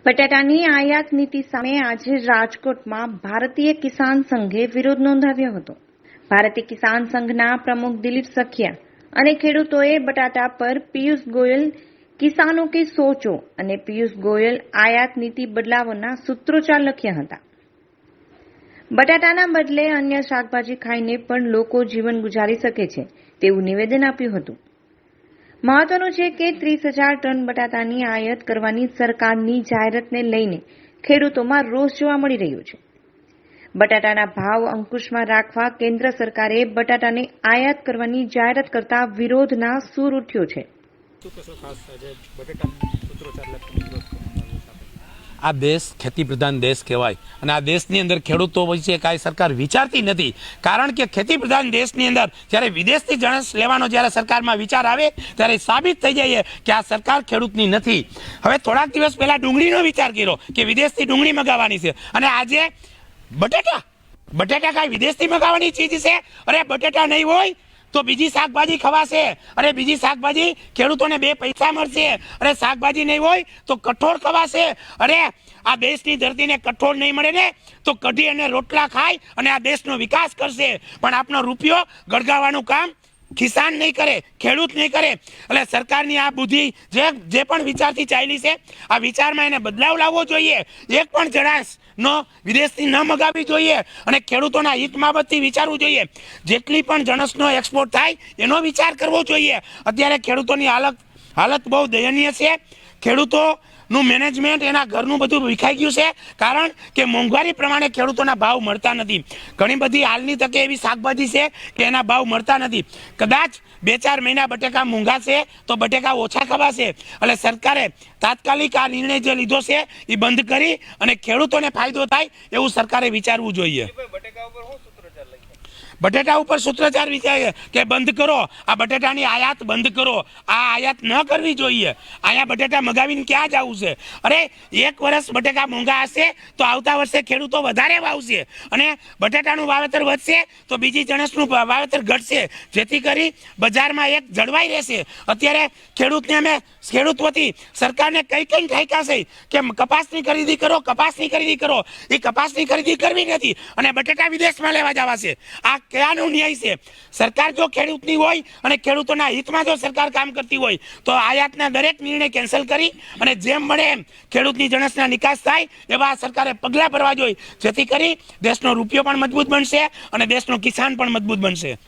બટાટાની આયાત નીતિ સામે આજે રાજકોટમાં ભારતીય કિસાન સંઘે વિરોધ નોંધાવ્યો હતો. ભારતીય કિસાન સંઘના પ્રમુખ દિલીપ સખિયા અને ખેડૂતોએ બટાટા પર પિયુષ ગોયલ કિસાનો કે સોચો અને પિયુષ ગોયલ આયાત નીતિ બદલાવોના સૂત્રોચ્ચાર લખ્યા હતા. બટાટાના બદલે અન્ય શાકભાજી ખાઈને પણ લોકો જીવન ગુજારી શકે છે તેવું નિવેદન આપ્યું હતું. મહત્વનું છે કે 30,000 ટન બટાટાની આયાત કરવાની સરકારની જાહેરાતને લઈને ખેડૂતોમાં રોષ જોવા મળી રહ્યો છે. બટાટાના ભાવ અંકુશમાં રાખવા કેન્દ્ર સરકારે બટાટાને આયાત કરવાની જાહેરાત કરતા વિરોધના સૂર ઉઠ્યો છે. આ દેશ ખેતી પ્રધાન દેશ કહેવાય અને આ દેશની અંદર ખેડૂતો વિશે કાંઈ સરકાર વિચારતી નથી. કારણ કે ખેતી પ્રધાન દેશની અંદર જ્યારે વિદેશથી જણસ લેવાનો જ્યારે સરકારમાં વિચાર આવે ત્યારે સાબિત થઈ જાય કે આ સરકાર ખેડૂતની નથી. હવે થોડાક દિવસ પહેલા ડુંગળીનો વિચાર કર્યો કે વિદેશથી ડુંગળી મગાવવાની છે અને આજે બટાટા કાંઈ વિદેશથી મગાવવાની ચીજ છે? અરે બટાટા નહીં હોય તો બીજી શાકભાજી ખવાશે. અરે બીજી શાકભાજી ખેડૂતોને 2 પૈસા મળશે. અરે શાકભાજી નહીં હોય તો કઠોળ ખવાશે. અરે આ દેશની ધરતીને કઠોળ નહીં મળે ને તો કઢી અને રોટલા ખાય અને આ દેશનો વિકાસ કરશે. પણ આપનો રૂપિયો ગળગાવવાનું કામ કિસાન નહીં કરે, ખેડૂત નહીં કરે. એટલે સરકારની આ બુદ્ધિ જે પણ વિચારથી ચાલી છે આ વિચારમાં એને બદલાવ લાવવો જોઈએ. એક પણ જણાશ નો વિદેશથી ન મગાવવી જોઈએ અને ખેડૂતોના હિત બાબતથી વિચારવું જોઈએ. જેટલી પણ જણસનો એક્સપોર્ટ થાય એનો વિચાર કરવો જોઈએ. અત્યારે ખેડૂતોની હાલત બહુ દયનીય છે. ખેડૂતોનું મેનેજમેન્ટ એના ઘરનું બધું વિખાઈ ગયું છે. કારણ કે મોંઘવારી પ્રમાણે ખેડૂતોના ભાવ મળતા નથી. ઘણી બધી હાલની તકે એવી શાકભાજી છે કે એના ભાવ મળતા નથી. કદાચ 2-4 મહિના બટેકા મોંઘા છે તો બટેકા ઓછા ખવાશે. એટલે સરકારે તાત્કાલિક આ નિર્ણય જે લીધો છે એ બંધ કરી અને ખેડૂતોને ફાયદો થાય એવું સરકારે વિચારવું જોઈએ. બટેટા ઉપર સૂત્રોચ્ચાર વિચારે કે બંધ કરો, આ બટેટાની આયાત બંધ કરો. આ આયાત ન કરવી જોઈએ. અહીંયા બટેટા મગાવીને ક્યાં જવું છે? અરે 1 વર્ષ બટેકા મોંઘા હશે તો આવતા વર્ષે ખેડૂતો વધારે વાવશે અને બટેટાનું વાવેતર વધશે તો બીજી જણસનું વાવેતર ઘટશે, જેથી કરી બજારમાં એક જળવાઈ રહેશે. અત્યારે ખેડૂત વતી સરકારને કઈ ઠાક્યા છે કે કપાસની ખરીદી કરો. એ કપાસની ખરીદી કરવી નથી અને બટેટા વિદેશમાં લેવા જવા છે. આ કયાનો ન્યાય છે? સરકાર જો ખેડૂતની હોય અને ખેડૂતોના હિતમાં જો સરકાર કામ કરતી હોય તો આયાતના દરેક નિર્ણય કેન્સલ કરી અને જેમ મળે એમ ખેડૂતની જણસના નિકાસ થાય એવા સરકારે પગલાં ભરવા જોઈએ, જેથી કરી દેશનો રૂપિયો પણ મજબૂત બનશે અને દેશનો કિસાન પણ મજબૂત બનશે.